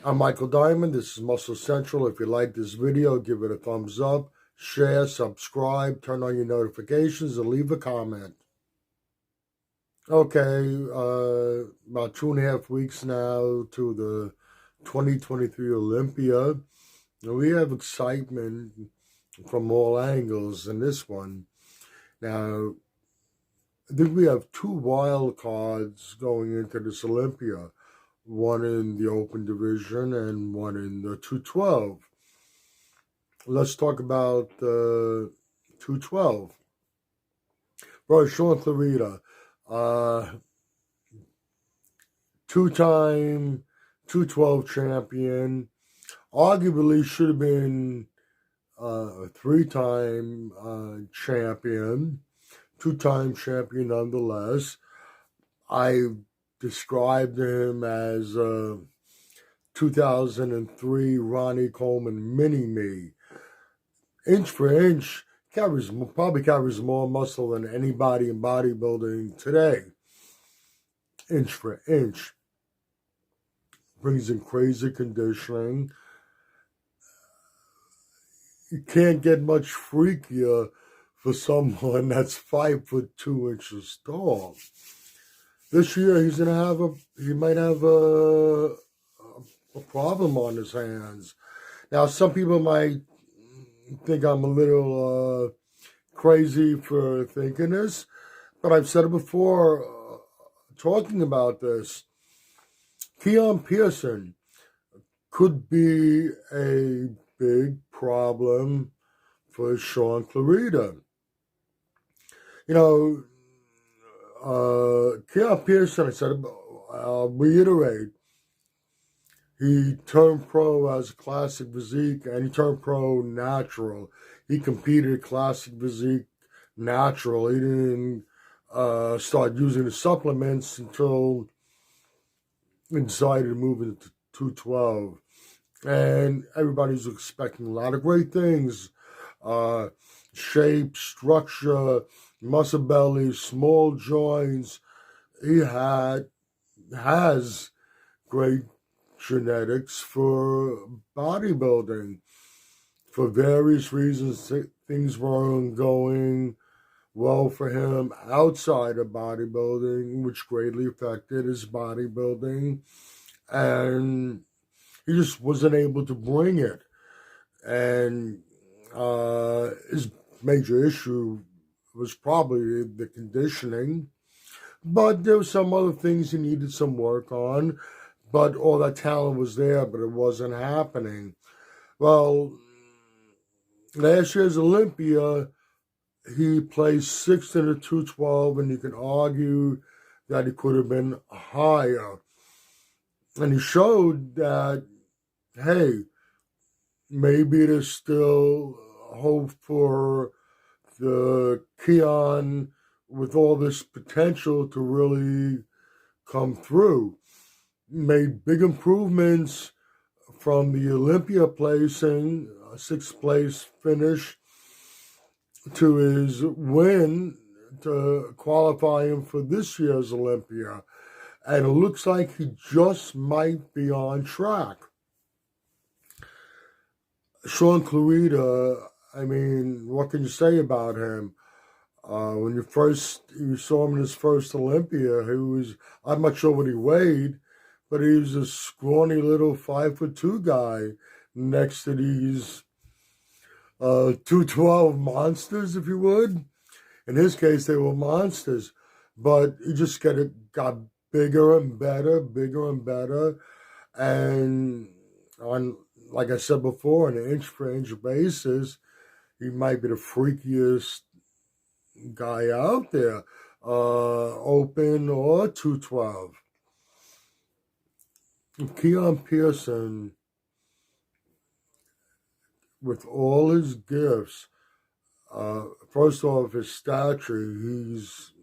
I'm Michael Diamond. This is Muscle Central. If you like this video, give it a thumbs up, share, subscribe, turn on your notifications, and leave a comment. Okay, about 2.5 weeks now to the 2023 Olympia. And we have excitement from all angles in this one. Now, I think we have 2 wild cards going into this Olympia. One in the open division and one in the 212. Let's talk about the 212. Bro, Sean Clarita, two-time 212 champion, arguably should have been a 3-time champion, 2-time champion nonetheless. I described him as 2003 Ronnie Coleman mini-me. Inch for inch, probably carries more muscle than anybody in bodybuilding today. Inch for inch. Brings in crazy conditioning. You can't get much freakier for someone that's 5'2" tall. This year he might have a problem on his hands. Now, some people might think I'm a little crazy for thinking this, but I've said it before, talking about this. Keon Pearson could be a big problem for Sean Clarita. You know, Keon Pearson, I said, I'll reiterate, he turned pro as a classic physique and he turned pro natural. He competed classic physique natural. He didn't start using the supplements until he decided to move into 212. And everybody's expecting a lot of great things. Shape, structure, muscle belly, small joints. He has great genetics for bodybuilding. For various reasons, things weren't going well for him outside of bodybuilding, which greatly affected his bodybuilding. And he just wasn't able to bring it. And his major issue was probably the conditioning. But there were some other things he needed some work on. But all that talent was there, but it wasn't happening. Well, last year's Olympia, he placed 6th in the 212, and you can argue that he could have been higher. And he showed that, hey, maybe there's still hope for the Keon with all this potential to really come through. Made big improvements from the Olympia placing, 6th place finish, to his win to qualify him for this year's Olympia. And it looks like he just might be on track. Sean Clarita, I mean, what can you say about him? When you saw him in his first Olympia, I'm not sure what he weighed, but he was a scrawny little 5'2" guy next to these 212 monsters, if you would. In his case, they were monsters, but he just got bigger and better, and on, like I said before, on an inch-for-inch basis, he might be the freakiest guy out there, open or 212. Keon Pearson, with all his gifts, first off, his stature, he's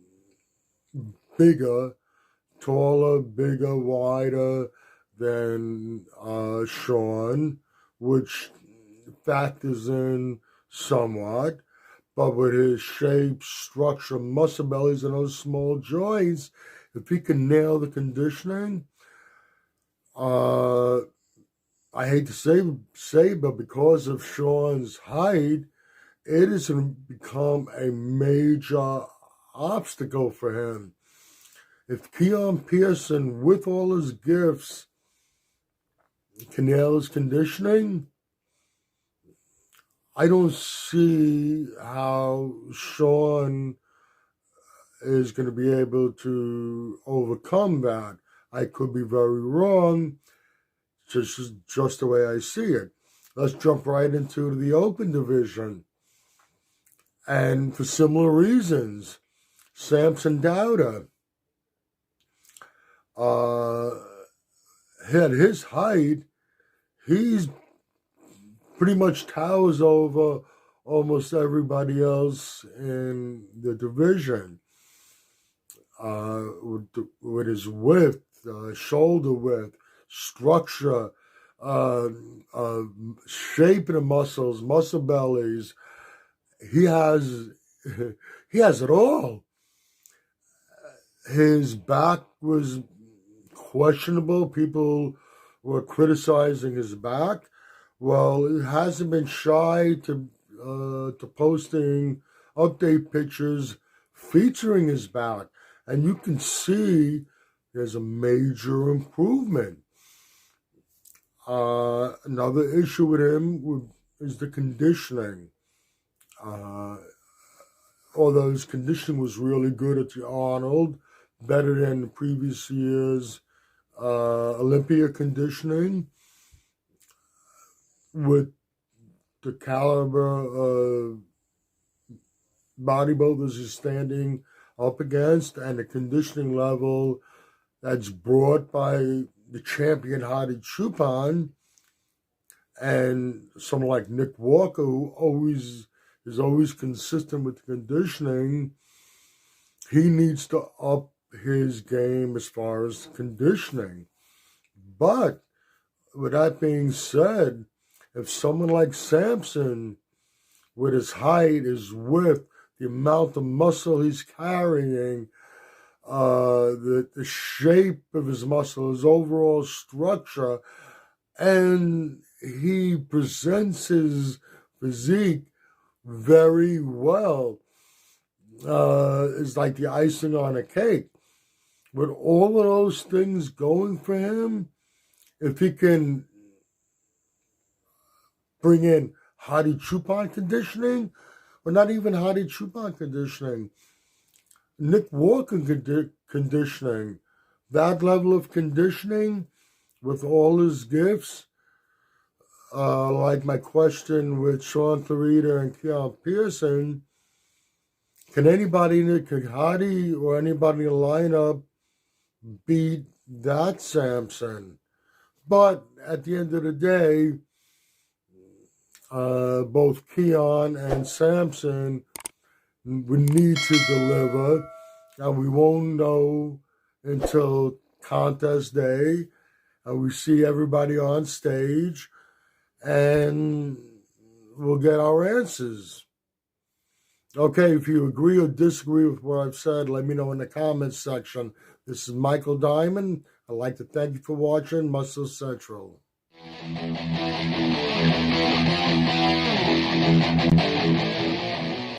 bigger, taller, bigger, wider than Sean, which factors in somewhat. But with his shape, structure, muscle bellies, and those small joints, if he can nail the conditioning, I hate to say, but because of Sean's height, it is going to become a major obstacle for him. If Keon Pearson, with all his gifts, can nail his conditioning, I don't see how Sean is going to be able to overcome that. I could be very wrong, just the way I see it. Let's jump right into the open division. And for similar reasons, Samson Dowda at his height, he's pretty much towers over almost everybody else in the division. With his width, shoulder width, structure, shape of the muscles, muscle bellies, he has it all. His back was questionable. People were criticizing his back. Well, he hasn't been shy to posting update pictures featuring his back, and you can see there's a major improvement. Another issue with him is the conditioning. Although his conditioning was really good at the Arnold, better than the previous year's Olympia conditioning, with the caliber of bodybuilders he's standing up against and the conditioning level that's brought by the champion Hadi Choopan and someone like Nick Walker, who is always consistent with the conditioning. He needs to up his game as far as conditioning. But with that being said, if someone like Samson, with his height, his width, the amount of muscle he's carrying, the shape of his muscle, his overall structure, and he presents his physique very well, is like the icing on a cake. With all of those things going for him, if he can bring in Hadi Choopan conditioning, or not even Hadi Choopan conditioning, Nick Walker conditioning, that level of conditioning with all his gifts, like my question with Sean Clarita and Keon Pearson, can Hadi or anybody in the lineup beat that Samson? But at the end of the day, both Keon and Samson would need to deliver, and we won't know until contest day, and we see everybody on stage, and we'll get our answers. Okay, if you agree or disagree with what I've said, let me know in the comments section. This is Michael Diamond. I'd like to thank you for watching Muscle Central.